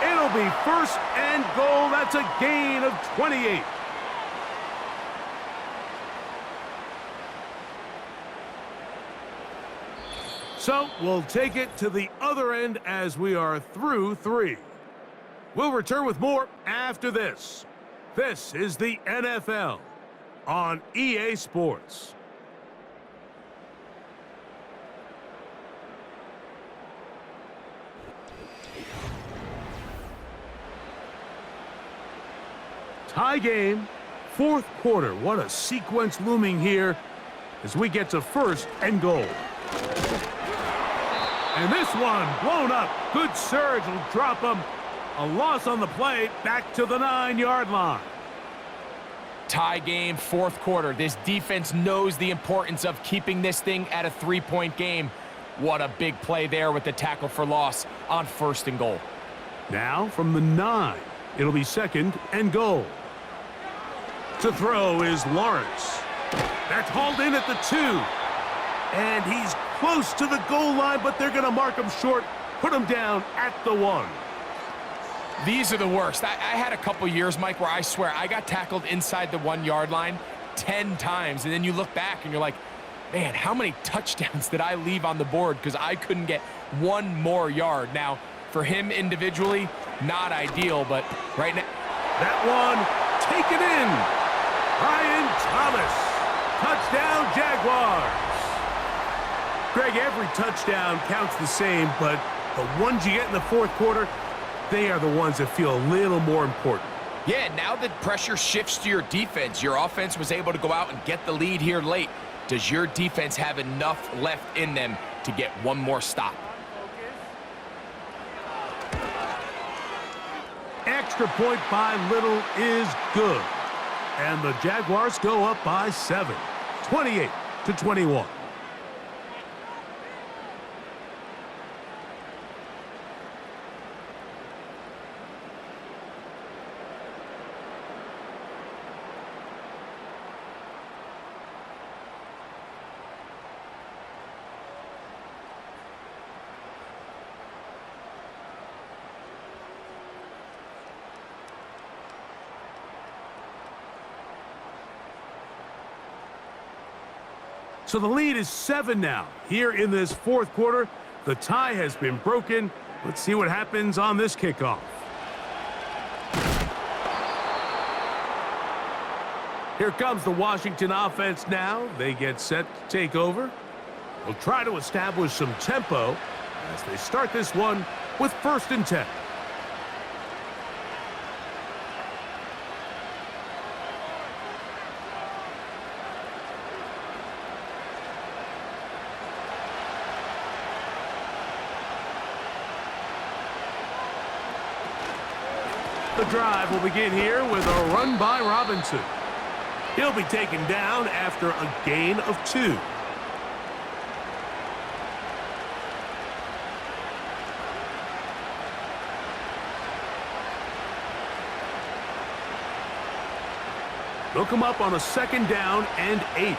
It'll be 1st and goal. That's a gain of 28. So we'll take it to the other end as we are through 3. We'll return with more after this. This is the NFL on EA Sports. Tie game, 4th quarter. What a sequence looming here as we get to 1st and goal. And this one blown up. Good surge will drop him. A loss on the play, back to the 9-yard line. Tie game, 4th quarter. This defense knows the importance of keeping this thing at a 3-point game. What a big play there with the tackle for loss on 1st and goal. Now from the 9, it'll be 2nd and goal. To throw is Lawrence. That's hauled in at the 2. And he's close to the goal line, but they're going to mark him short, put him down at the 1. These are the worst. I had a couple years, Mike, where I swear I got tackled inside the 1-yard line 10 times, and then you look back and you're like, man, how many touchdowns did I leave on the board because I couldn't get one more yard? Now, for him individually, not ideal, but right now. That one taken in. Brian Thomas. Touchdown, Jaguars. Greg, every touchdown counts the same, but the ones you get in the 4th quarter, they are the ones that feel a little more important. Yeah, now that pressure shifts to your defense, your offense was able to go out and get the lead here late. Does your defense have enough left in them to get one more stop? Extra point by Little is good. And the Jaguars go up by 7, 28-21. So the lead is 7 now. Here in this 4th quarter, the tie has been broken. Let's see what happens on this kickoff. Here comes the Washington offense now. They get set to take over. They'll try to establish some tempo as they start this one with 1st and 10. The drive will begin here with a run by Robinson. He'll be taken down after a gain of 2. They'll come up on a 2nd down and 8.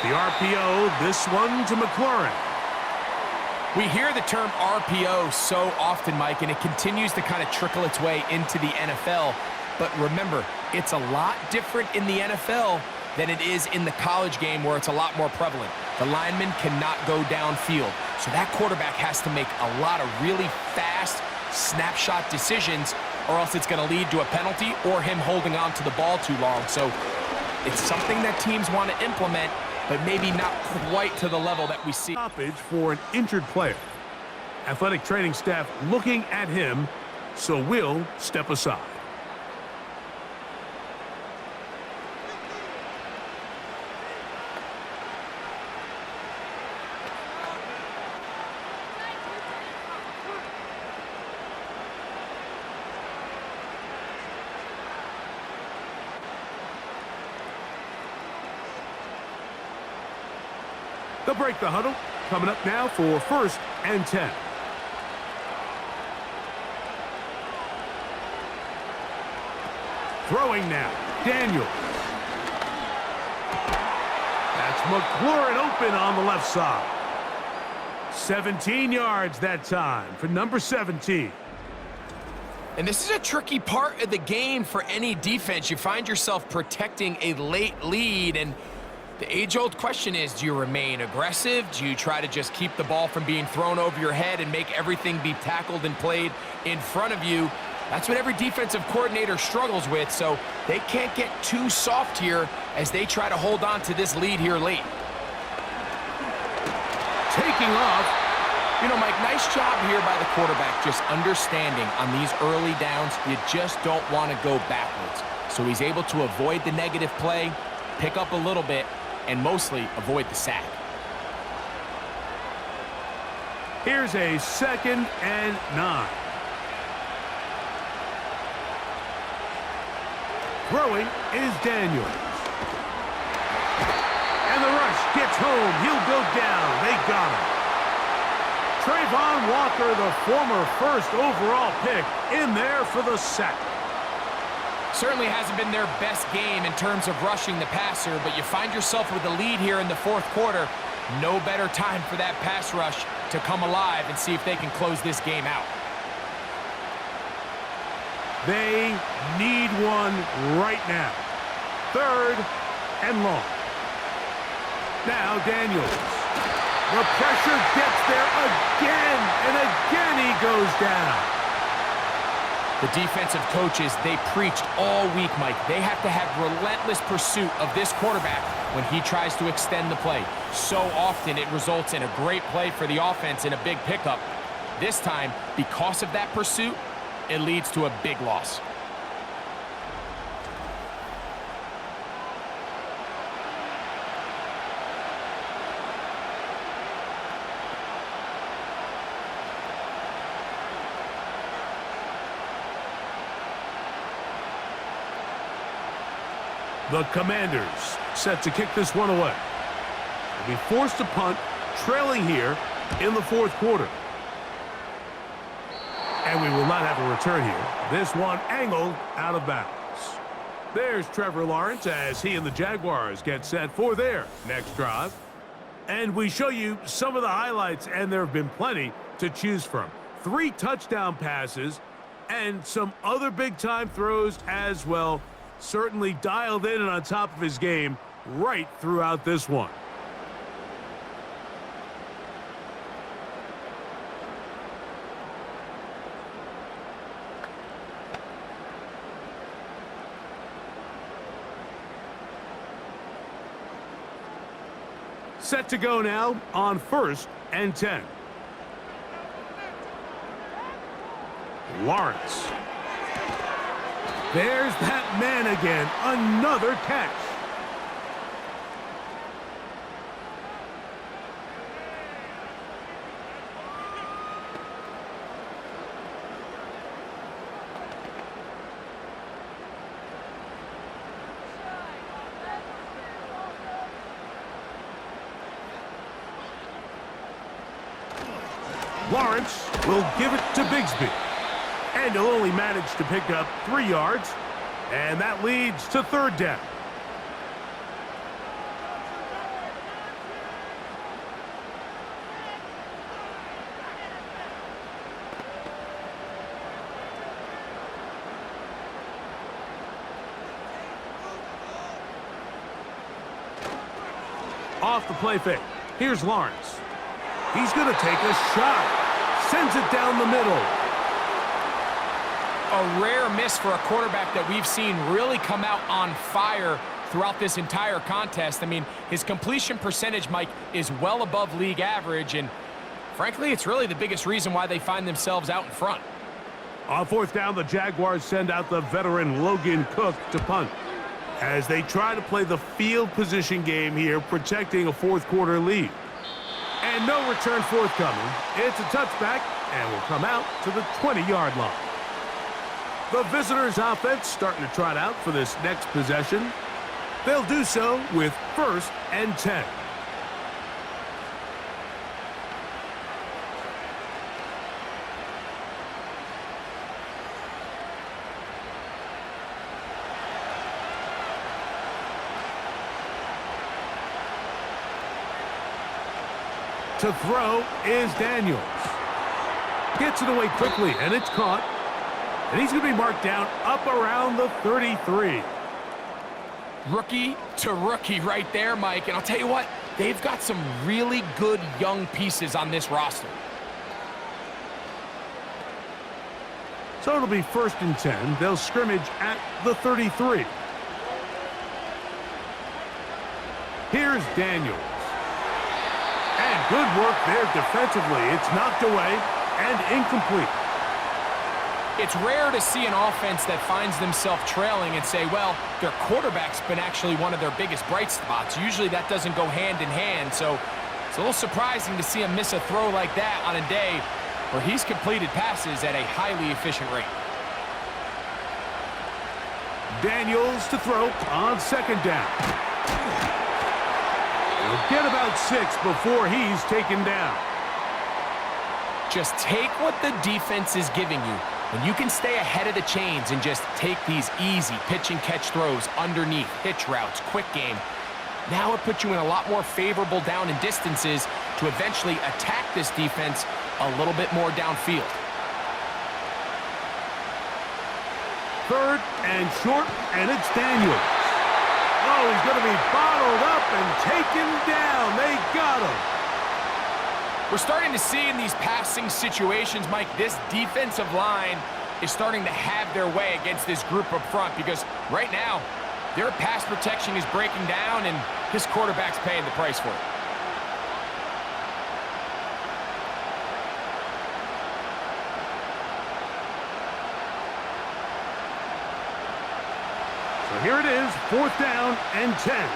The RPO, this one to McLaurin. We hear the term RPO so often, Mike, and it continues to kind of trickle its way into the NFL. But remember, it's a lot different in the NFL than it is in the college game where it's a lot more prevalent. The lineman cannot go downfield, so that quarterback has to make a lot of really fast snapshot decisions, or else it's going to lead to a penalty or him holding on to the ball too long. So it's something that teams want to implement, but maybe not quite to the level that we see. Stoppage for an injured player. Athletic training staff looking at him, so we'll step aside. They'll break the huddle. Coming up now for 1st and 10. Throwing now, Daniel. That's McLaurin open on the left side. 17 yards that time for number 17. And this is a tricky part of the game for any defense. You find yourself protecting a late lead, and the age-old question is, do you remain aggressive? Do you try to just keep the ball from being thrown over your head and make everything be tackled and played in front of you? That's what every defensive coordinator struggles with, so they can't get too soft here as they try to hold on to this lead here late. Taking off. You know, Mike, nice job here by the quarterback, just understanding on these early downs, you just don't want to go backwards. So he's able to avoid the negative play, pick up a little bit, and mostly avoid the sack. Here's a 2nd and 9. Throwing is Daniels. And the rush gets home. He'll go down. They got him. Trayvon Walker, the former 1st overall pick, in there for the sack. Certainly hasn't been their best game in terms of rushing the passer, but you find yourself with a lead here in the 4th quarter. No better time for that pass rush to come alive and see if they can close this game out. They need one right now. 3rd and long. Now Daniels. The pressure gets there again, and again he goes down. The defensive coaches, they preached all week, Mike. They have to have relentless pursuit of this quarterback when he tries to extend the play. So often it results in a great play for the offense and a big pickup. This time, because of that pursuit, it leads to a big loss. The Commanders set to kick this one away. They'll be forced to punt, trailing here in the 4th quarter. And we will not have a return here. This one angled out of bounds. There's Trevor Lawrence as he and the Jaguars get set for their next drive. And we show you some of the highlights, and there have been plenty to choose from. 3 touchdown passes and some other big-time throws as well. Certainly dialed in and on top of his game right throughout this one. Set to go now on 1st and 10. Lawrence. There's that man again. Another catch. Lawrence will give it to Bigsby. And he'll only manage to pick up 3 yards. And that leads to 3rd down. Off the play fake. Here's Lawrence. He's going to take a shot. Sends it down the middle. A rare miss for a quarterback that we've seen really come out on fire throughout this entire contest. I mean, his completion percentage, Mike, is well above league average, and frankly, it's really the biggest reason why they find themselves out in front. On 4th down, the Jaguars send out the veteran Logan Cook to punt as they try to play the field position game here, protecting a 4th quarter lead. And no return forthcoming. It's a touchback and will come out to the 20-yard line. The visitors' offense starting to trot out for this next possession. They'll do so with 1st and 10. To throw is Daniels. Gets it away quickly, and it's caught. And he's going to be marked down up around the 33. Rookie to rookie right there, Mike. And I'll tell you what, they've got some really good young pieces on this roster. So it'll be 1st and 10. They'll scrimmage at the 33. Here's Daniels. And good work there defensively. It's knocked away and incomplete. It's rare to see an offense that finds themselves trailing and say, well, their quarterback's been actually one of their biggest bright spots. Usually that doesn't go hand in hand, so it's a little surprising to see him miss a throw like that on a day where he's completed passes at a highly efficient rate. Daniels to throw on 2nd down. He'll get about 6 before he's taken down. Just take what the defense is giving you. When you can stay ahead of the chains and just take these easy pitch and catch throws underneath, hitch routes, quick game, now it puts you in a lot more favorable down and distances to eventually attack this defense a little bit more downfield. 3rd and short, and it's Daniels. Oh, he's going to be bottled up and taken down. They got him. We're starting to see in these passing situations, Mike, this defensive line is starting to have their way against this group up front because right now, their pass protection is breaking down and this quarterback's paying the price for it. So here it is, 4th down and 10.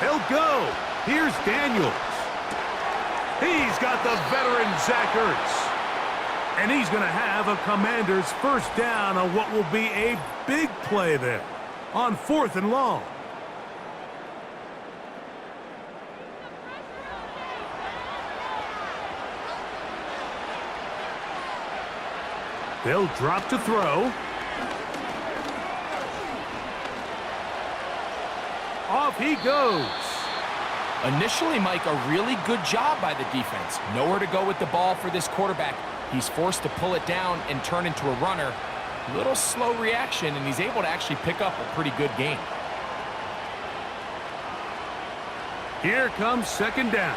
He'll go. Here's Daniels. He's got the veteran Zach Ertz. And he's going to have a Commander's 1st down on what will be a big play there on 4th and long. They'll drop to throw. Off he goes. Initially, Mike, a really good job by the defense. Nowhere to go with the ball for this quarterback. He's forced to pull it down and turn into a runner. Little slow reaction, and he's able to actually pick up a pretty good game. Here comes 2nd down.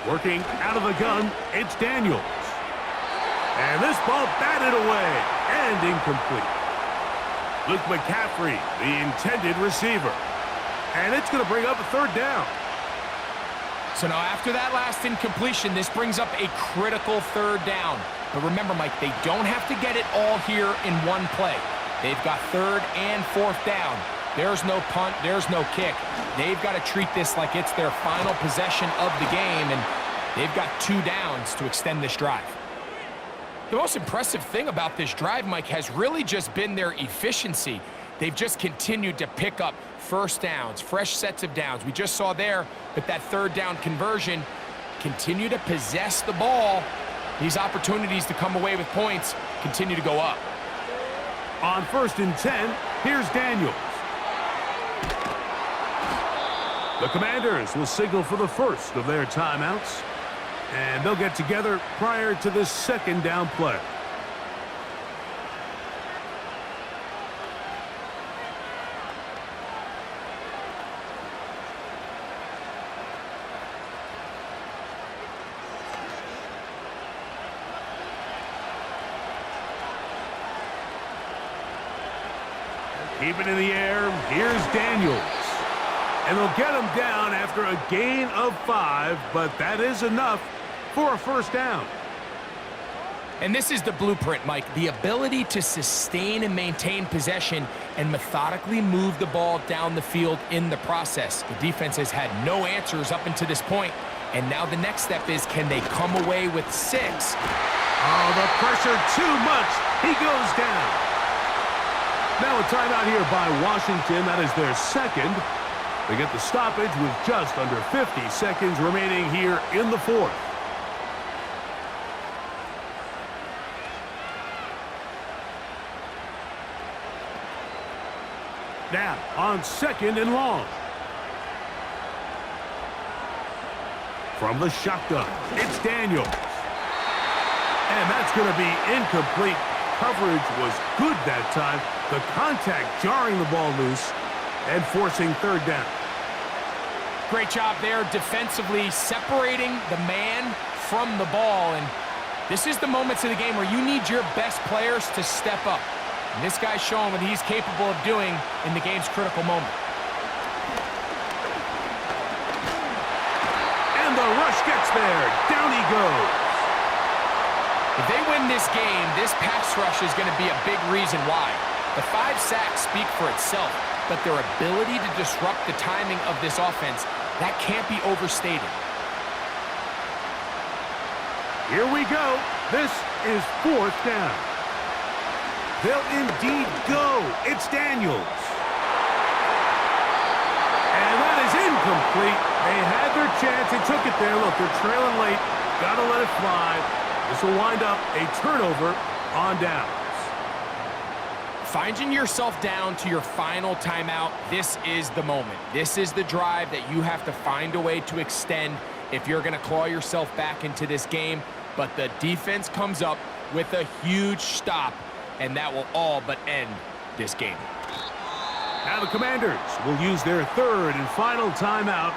Working out of the gun, it's Daniels. And this ball batted away and incomplete. Luke McCaffrey, the intended receiver. And it's going to bring up a 3rd down. So now after that last incompletion, this brings up a critical 3rd down. But remember, Mike, they don't have to get it all here in one play. They've got 3rd and 4th down. There's no punt, there's no kick. They've got to treat this like it's their final possession of the game, and they've got 2 downs to extend this drive. The most impressive thing about this drive, Mike, has really just been their efficiency. They've just continued to pick up 1st downs, fresh sets of downs. We just saw there with that 3rd down conversion, continue to possess the ball. These opportunities to come away with points continue to go up. On 1st and 10, here's Daniels. The Commanders will signal for the first of their timeouts. And they'll get together prior to this 2nd down play. Keep it in the air. Here's Daniels. And they'll get him down after a gain of 5, but that is enough for a 1st down. And this is the blueprint, Mike. The ability to sustain and maintain possession and methodically move the ball down the field in the process. The defense has had no answers up until this point, and now the next step is, can they come away with 6? Oh, the pressure too much. He goes down. Now a timeout here by Washington. That is their 2nd. They get the stoppage with just under 50 seconds remaining here in the 4th. Now, on 2nd and long. From the shotgun, it's Daniels. And that's going to be incomplete. Coverage was good that time. The contact jarring the ball loose and forcing 3rd down. Great job there defensively, separating the man from the ball. And this is the moments of the game where you need your best players to step up. And this guy's showing what he's capable of doing in the game's critical moment. And the rush gets there. Down he goes. If they win this game, this pass rush is going to be a big reason why. The 5 sacks speak for itself, but their ability to disrupt the timing of this offense, that can't be overstated. Here we go. This is 4th down. They'll indeed go. It's Daniels. And that is incomplete. They had their chance. They took it there. Look, they're trailing late. Got to let it fly. This will wind up a turnover on downs. Finding yourself down to your final timeout, this is the moment. This is the drive that you have to find a way to extend if you're going to claw yourself back into this game. But the defense comes up with a huge stop, and that will all but end this game. Now the Commanders will use their 3rd and final timeout.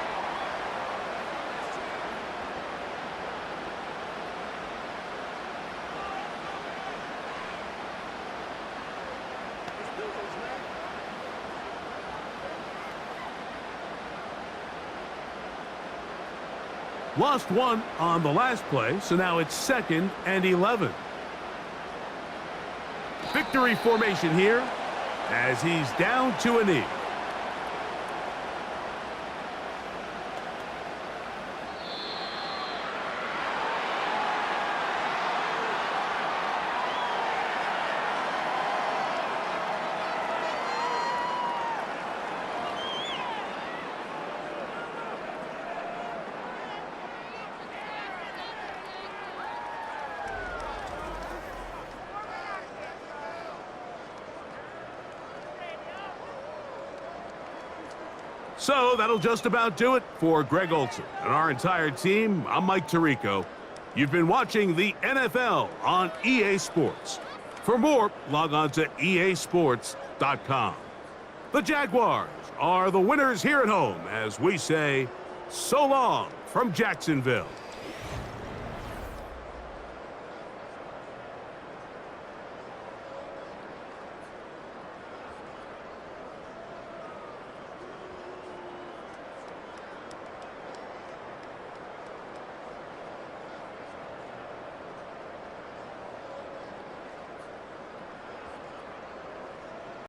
Lost 1 on the last play, so now it's 2nd and 11. Victory formation here as he's down to a knee. So that'll just about do it for Greg Olson and our entire team. I'm Mike Tirico. You've been watching the NFL on EA Sports. For more, log on to easports.com. The Jaguars are the winners here at home as we say so long from Jacksonville.